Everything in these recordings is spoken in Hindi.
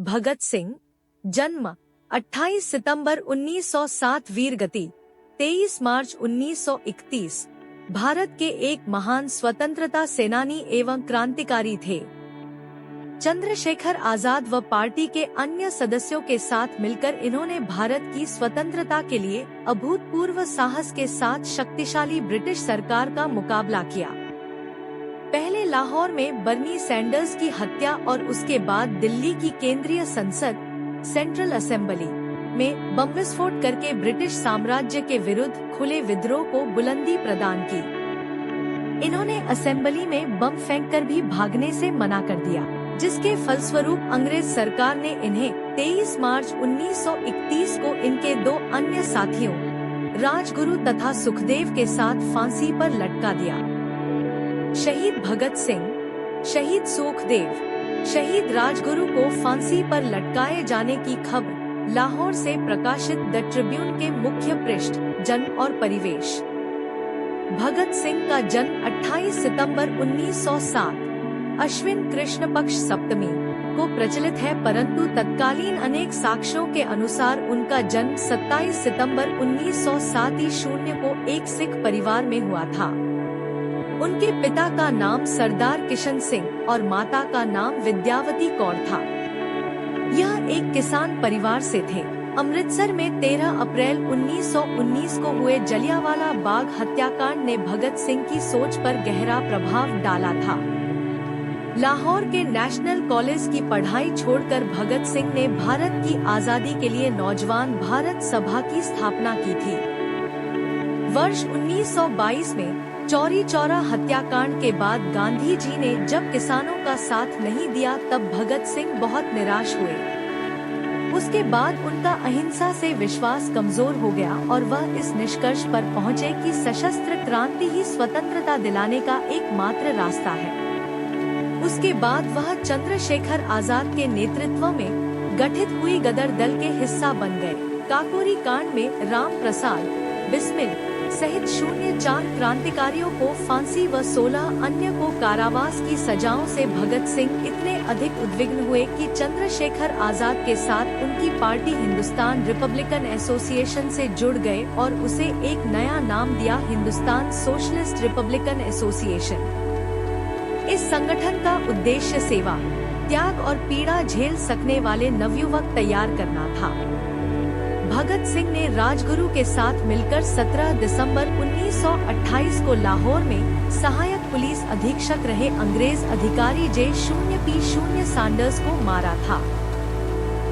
भगत सिंह, जन्म 28 सितंबर 1907, वीर गति 23 मार्च 1931, भारत के एक महान स्वतंत्रता सेनानी एवं क्रांतिकारी थे। चंद्रशेखर आजाद व पार्टी के अन्य सदस्यों के साथ मिलकर इन्होंने भारत की स्वतंत्रता के लिए अभूतपूर्व साहस के साथ शक्तिशाली ब्रिटिश सरकार का मुकाबला किया। पहले लाहौर में बर्नी सैंडर्स की हत्या और उसके बाद दिल्ली की केंद्रीय संसद सेंट्रल असेंबली में बम विस्फोट करके ब्रिटिश साम्राज्य के विरुद्ध खुले विद्रोह को बुलंदी प्रदान की। इन्होंने असेंबली में बम फेंककर भी भागने से मना कर दिया, जिसके फलस्वरूप अंग्रेज सरकार ने इन्हें 23 मार्च 1931 को इनके दो अन्य साथियों राजगुरु तथा सुखदेव के साथ फांसी पर लटका दिया। शहीद भगत सिंह, शहीद सुखदेव, शहीद राजगुरु को फांसी पर लटकाए जाने की खबर लाहौर से प्रकाशित द ट्रिब्यून के मुख्य पृष्ठ जन्म और परिवेश। भगत सिंह का जन्म 28 सितंबर 1907 अश्विन कृष्ण पक्ष सप्तमी को प्रचलित है, परंतु तत्कालीन अनेक साक्ष्यों के अनुसार उनका जन्म 27 सितंबर 1907 ईस्वी को एक सिख परिवार में हुआ था। उनके पिता का नाम सरदार किशन सिंह और माता का नाम विद्यावती कौर था। यह एक किसान परिवार से थे। अमृतसर में 13 अप्रैल 1919 को हुए जलियांवाला बाग हत्याकांड ने भगत सिंह की सोच पर गहरा प्रभाव डाला था। लाहौर के नेशनल कॉलेज की पढ़ाई छोड़कर भगत सिंह ने भारत की आजादी के लिए नौजवान भारत सभा की स्थापना की थी। वर्ष 1922 में चौरी चौरा हत्याकांड के बाद गांधी जी ने जब किसानों का साथ नहीं दिया, तब भगत सिंह बहुत निराश हुए। उसके बाद उनका अहिंसा से विश्वास कमजोर हो गया और वह इस निष्कर्ष पर पहुँचे कि सशस्त्र क्रांति ही स्वतंत्रता दिलाने का एकमात्र रास्ता है। उसके बाद वह चंद्रशेखर आजाद के नेतृत्व में गठित हुई गदर दल के हिस्सा बन गए। काकोरी कांड में राम प्रसाद बिस्मिल सहित 04 क्रांतिकारियों को फांसी व 16 अन्य को कारावास की सजाओं से भगत सिंह इतने अधिक उद्विग्न हुए कि चंद्रशेखर आजाद के साथ उनकी पार्टी हिंदुस्तान रिपब्लिकन एसोसिएशन से जुड़ गए और उसे एक नया नाम दिया, हिंदुस्तान सोशलिस्ट रिपब्लिकन एसोसिएशन। इस संगठन का उद्देश्य सेवा, त्याग और पीड़ा झेल सकने वाले नवयुवक तैयार करना था। भगत सिंह ने राजगुरु के साथ मिलकर 17 दिसंबर 1928 को लाहौर में सहायक पुलिस अधीक्षक रहे अंग्रेज अधिकारी J0P0 सैंडर्स को मारा था।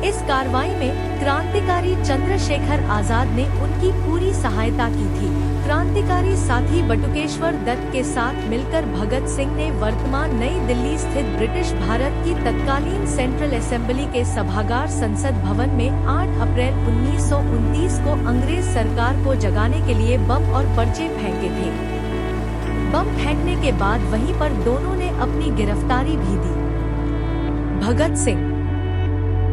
इस कार्रवाई में क्रांतिकारी चंद्रशेखर आजाद ने उनकी पूरी सहायता की थी। क्रांतिकारी साथी बटुकेश्वर दत्त के साथ मिलकर भगत सिंह ने वर्तमान नई दिल्ली स्थित ब्रिटिश भारत की तत्कालीन सेंट्रल असेंबली के सभागार संसद भवन में 8 अप्रैल 1929 को अंग्रेज सरकार को जगाने के लिए बम और पर्चे फेंके थे। बम फेंकने के बाद वहीं पर दोनों ने अपनी गिरफ्तारी भी दी। भगत सिंह,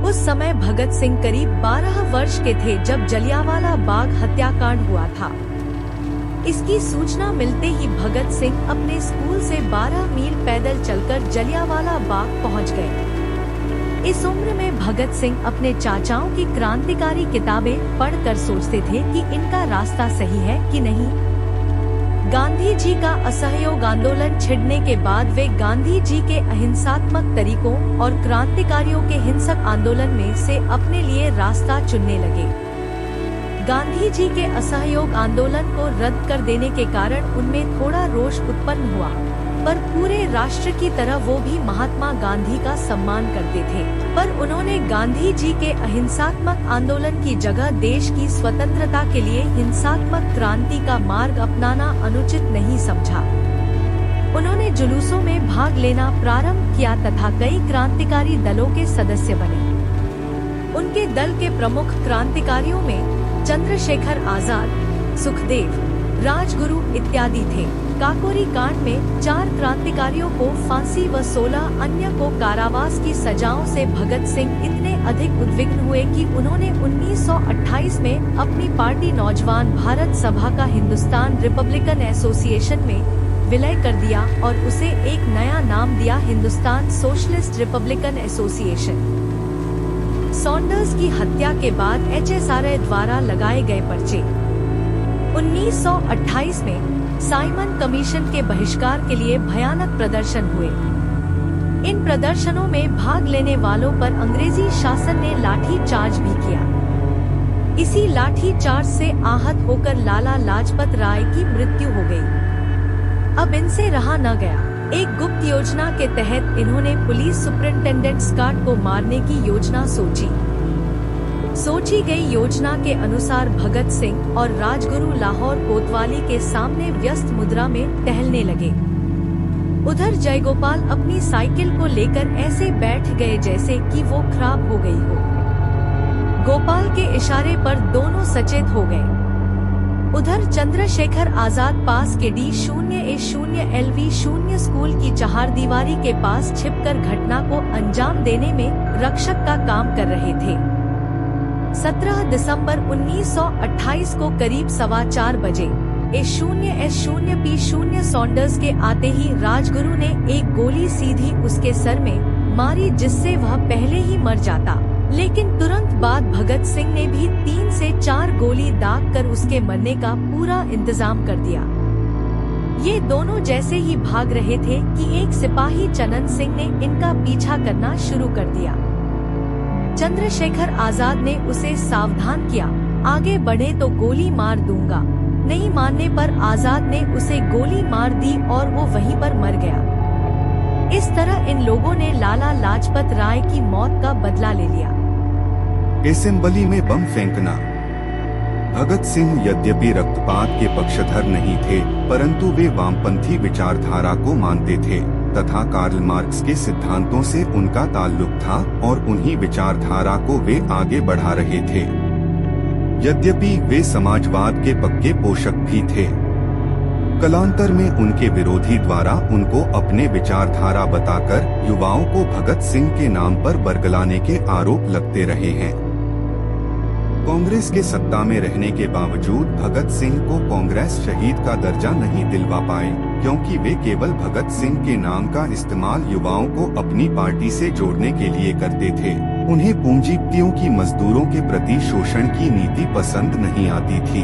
उस समय भगत सिंह करीब 12 वर्ष के थे जब जलियांवाला बाग हत्याकांड हुआ था। इसकी सूचना मिलते ही भगत सिंह अपने स्कूल से 12 मील पैदल चलकर जलियांवाला बाग पहुंच गए। इस उम्र में भगत सिंह अपने चाचाओं की क्रांतिकारी किताबें पढ़कर सोचते थे कि इनका रास्ता सही है कि नहीं। गांधी जी का असहयोग आंदोलन छिड़ने के बाद वे गांधी जी के अहिंसात्मक तरीकों और क्रांतिकारियों के हिंसक आंदोलन में से अपने लिए रास्ता चुनने लगे। गांधी जी के असहयोग आंदोलन को रद्द कर देने के कारण उनमें थोड़ा रोष उत्पन्न हुआ, पर पूरे राष्ट्र की तरह वो भी महात्मा गांधी का सम्मान करते थे। पर उन्होंने गांधी जी के अहिंसात्मक आंदोलन की जगह देश की स्वतंत्रता के लिए हिंसात्मक क्रांति का मार्ग अपनाना अनुचित नहीं समझा। उन्होंने जुलूसों में भाग लेना प्रारंभ किया तथा कई क्रांतिकारी दलों के सदस्य बने। उनके दल के प्रमुख क्रांतिकारियों में चंद्रशेखर आजाद, सुखदेव, राजगुरु इत्यादि थे। काकोरी कांड में 4 क्रांतिकारियों को फांसी व 16 अन्य को कारावास की सजाओं से भगत सिंह इतने अधिक उद्विग्न हुए कि उन्होंने 1928 में अपनी पार्टी नौजवान भारत सभा का हिंदुस्तान रिपब्लिकन एसोसिएशन में विलय कर दिया और उसे एक नया नाम दिया, Hindustan socialist Republican association. Saunders की हत्या के बाद HSRA द्वारा लगाए गए पर्चे। 1928 में साइमन कमीशन के बहिष्कार के लिए भयानक प्रदर्शन हुए। इन प्रदर्शनों में भाग लेने वालों पर अंग्रेजी शासन ने लाठी चार्ज भी किया। इसी लाठी चार्ज से आहत होकर लाला लाजपत राय की मृत्यु हो गई। अब इनसे रहा न गया। एक गुप्त योजना के तहत इन्होंने पुलिस सुपरिंटेंडेंट स्कॉट को मारने की योजना सोची गई योजना के अनुसार भगत सिंह और राजगुरु लाहौर कोतवाली के सामने व्यस्त मुद्रा में टहलने लगे। उधर जयगोपाल अपनी साइकिल को लेकर ऐसे बैठ गए जैसे कि वो खराब हो गई हो। गोपाल के इशारे पर दोनों सचेत हो गए। उधर चंद्रशेखर आजाद पास के D0A0LV0 स्कूल की चहारदीवारी के पास छिपकर घटना को अंजाम देने में रक्षक का काम कर रहे थे। 17 दिसंबर 1928 को करीब 4:15 बजे A0S0P0 सॉन्डर्स के आते ही राजगुरु ने एक गोली सीधी उसके सर में मारी, जिससे वह पहले ही मर जाता। लेकिन तुरंत बाद भगत सिंह ने भी 3 से 4 गोली दाग कर उसके मरने का पूरा इंतजाम कर दिया। ये दोनों जैसे ही भाग रहे थे कि एक सिपाही चनन सिंह ने इनका पीछा करना शुरू कर दिया। चंद्रशेखर आजाद ने उसे सावधान किया, आगे बढ़े तो गोली मार दूंगा। नहीं मानने पर आजाद ने उसे गोली मार दी और वो वहीं पर मर गया। इस तरह इन लोगों ने लाला लाजपत राय की मौत का बदला ले लिया। असेंबली में बम फेंकना। भगत सिंह यद्यपि रक्तपात के पक्षधर नहीं थे, परंतु वे वामपंथी विचारधारा को मानते थे तथा कार्ल मार्क्स के सिद्धांतों से उनका ताल्लुक था और उन्हीं विचारधारा को वे आगे बढ़ा रहे थे। यद्यपि वे समाजवाद के पक्के पोषक भी थे। कालांतर में उनके विरोधी द्वारा उनको अपने विचारधारा बताकर युवाओं को भगत सिंह के नाम पर बरगलाने के आरोप लगते रहे हैं। कांग्रेस के सत्ता में रहने के बावजूद भगत सिंह को कांग्रेस शहीद का दर्जा नहीं दिलवा पाए, क्योंकि वे केवल भगत सिंह के नाम का इस्तेमाल युवाओं को अपनी पार्टी से जोड़ने के लिए करते थे। उन्हें पूंजीपतियों की मजदूरों के प्रति शोषण की नीति पसंद नहीं आती थी।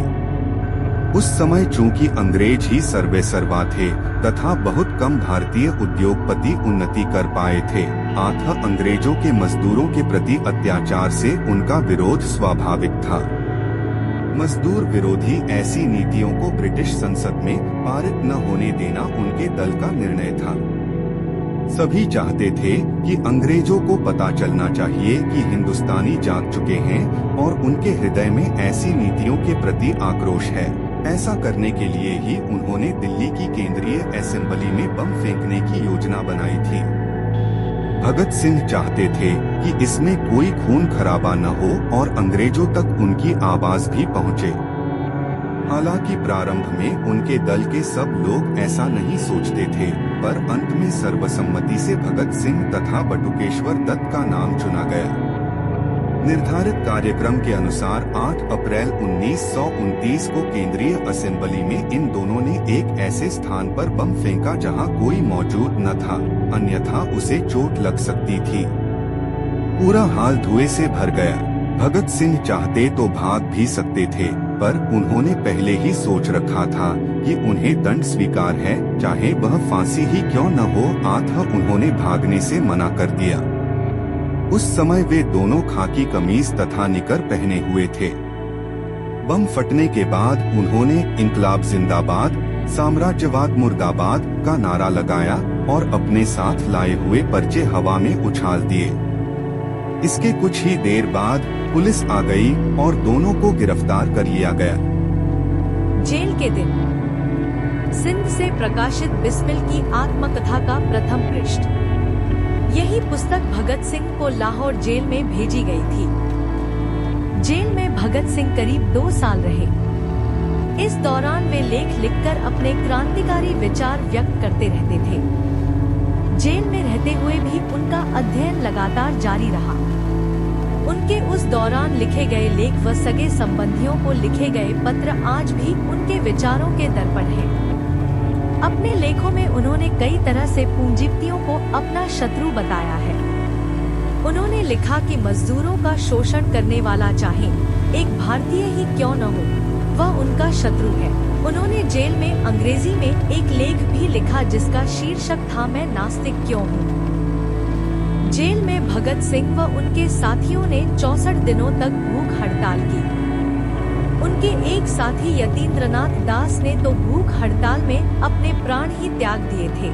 उस समय चूंकि अंग्रेज ही सर्वेसर्वा थे तथा बहुत कम भारतीय उद्योगपति उन्नति कर पाए थे, अतः अंग्रेजों के मजदूरों के प्रति अत्याचार से उनका विरोध स्वाभाविक था। मजदूर विरोधी ऐसी नीतियों को ब्रिटिश संसद में पारित न होने देना उनके दल का निर्णय था। सभी चाहते थे कि अंग्रेजों को पता चलना चाहिए कि हिंदुस्तानी जाग चुके हैं और उनके हृदय में ऐसी नीतियों के प्रति आक्रोश है। ऐसा करने के लिए ही उन्होंने दिल्ली की केंद्रीय असेंबली में बम फेंकने की योजना बनाई थी। भगत सिंह चाहते थे कि इसमें कोई खून खराबा न हो और अंग्रेजों तक उनकी आवाज भी पहुंचे। हालांकि प्रारंभ में उनके दल के सब लोग ऐसा नहीं सोचते थे, पर अंत में सर्वसम्मति से भगत सिंह तथा बटुकेश्वर दत्त का नाम चुना गया। निर्धारित कार्यक्रम के अनुसार 8 अप्रैल 1929 को केंद्रीय असेंबली में इन दोनों ने एक ऐसे स्थान पर बम फेंका जहां कोई मौजूद न था, अन्यथा उसे चोट लग सकती थी। पूरा हाल धुएं से भर गया। भगत सिंह चाहते तो भाग भी सकते थे, पर उन्होंने पहले ही सोच रखा था कि उन्हें दंड स्वीकार है, चाहे वह फांसी ही क्यों न हो, अतः उन्होंने भागने से मना कर दिया। उस समय वे दोनों खाकी कमीज तथा निकर पहने हुए थे। बम फटने के बाद उन्होंने इंकलाब जिंदाबाद, साम्राज्यवाद मुर्दाबाद का नारा लगाया और अपने साथ लाए हुए पर्चे हवा में उछाल दिए। इसके कुछ ही देर बाद पुलिस आ गई और दोनों को गिरफ्तार कर लिया गया। जेल के दिन। सिंध से प्रकाशित बिस्मिल की आत्मकथा का प्रथम पृष्ठ। यही पुस्तक भगत सिंह को लाहौर जेल में भेजी गई थी। जेल में भगत सिंह करीब 2 साल रहे। इस दौरान वे लेख लिखकर अपने क्रांतिकारी विचार व्यक्त करते रहते थे। जेल में रहते हुए भी उनका अध्ययन लगातार जारी रहा। उनके उस दौरान लिखे गए लेख व सगे संबंधियों को लिखे गए पत्र आज भी उनके विचारों के दर्पण हैं। अपने लेखों में उन्होंने कई तरह से पूंजीपतियों को अपना शत्रु बताया है। उन्होंने लिखा कि मजदूरों का शोषण करने वाला चाहे एक भारतीय ही क्यों न हो, वह उनका शत्रु है। उन्होंने जेल में अंग्रेजी में एक लेख भी लिखा जिसका शीर्षक था मैं नास्तिक क्यों हूँ। जेल में भगत सिंह व उनके साथियों ने 64 दिनों तक भूख हड़ताल की। उनके एक साथी यतीन्द्रनाथ दास ने तो भूख हड़ताल में अपने प्राण ही त्याग दिए थे।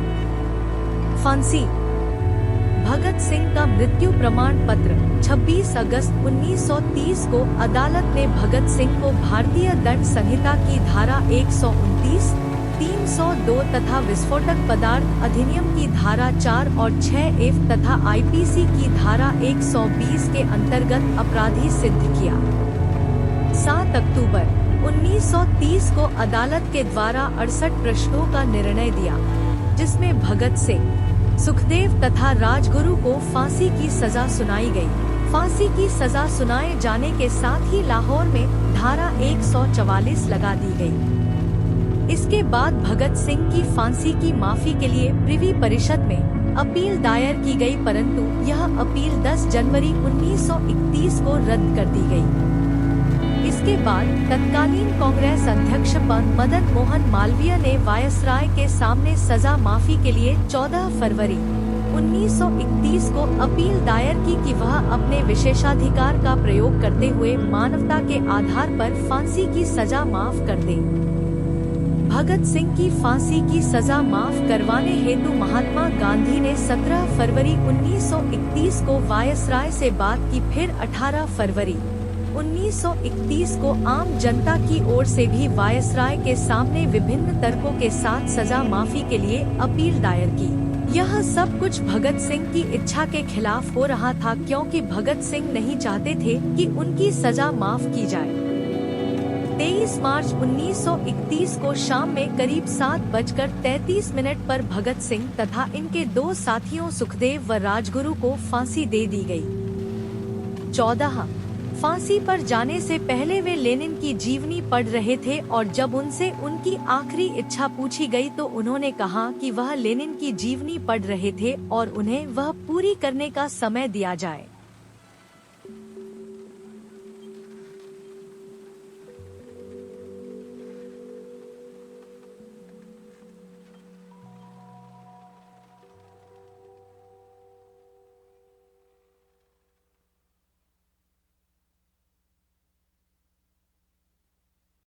फांसी। भगत सिंह का मृत्यु प्रमाण पत्र। 26 अगस्त 1930 को अदालत ने भगत सिंह को भारतीय दंड संहिता की धारा 129, 302 तथा विस्फोटक पदार्थ अधिनियम की धारा 4 और 6F तथा आईपीसी की धारा 120 के अंतर्गत अपराधी सिद्ध किया। 7 अक्टूबर 1930 को अदालत के द्वारा 68 प्रश्नों का निर्णय दिया, जिसमें भगत सिंह, सुखदेव तथा राजगुरु को फांसी की सजा सुनाई गई। फांसी की सजा सुनाए जाने के साथ ही लाहौर में धारा 144 लगा दी गई। इसके बाद भगत सिंह की फांसी की माफी के लिए प्रिवी परिषद में अपील दायर की गई, परंतु यह अपील 10 जनवरी 1931 को रद्द कर दी गई। इसके बाद तत्कालीन कांग्रेस अध्यक्ष मदन मोहन मालवीय ने वायसराय के सामने सजा माफी के लिए 14 फरवरी 1931 को अपील दायर की कि वह अपने विशेषाधिकार का प्रयोग करते हुए मानवता के आधार पर फांसी की सजा माफ कर दे। भगत सिंह की फांसी की सजा माफ करवाने हेतु महात्मा गांधी ने 17 फरवरी 1931 को वायसराय से बात की। फिर 18 फरवरी 1931 को आम जनता की ओर से भी वायसराय के सामने विभिन्न तर्कों के साथ सजा माफी के लिए अपील दायर की। यह सब कुछ भगत सिंह की इच्छा के खिलाफ हो रहा था, क्योंकि भगत सिंह नहीं चाहते थे कि उनकी सजा माफ की जाए। 23 मार्च 1931 को शाम में करीब 7:33 पर भगत सिंह तथा इनके 2 साथियों सुखदेव व राजगुरु को फांसी दे दी गई। 14 फांसी पर जाने से पहले वे लेनिन की जीवनी पढ़ रहे थे और जब उनसे उनकी आखिरी इच्छा पूछी गई तो उन्होंने कहा कि वह लेनिन की जीवनी पढ़ रहे थे और उन्हें वह पूरी करने का समय दिया जाए।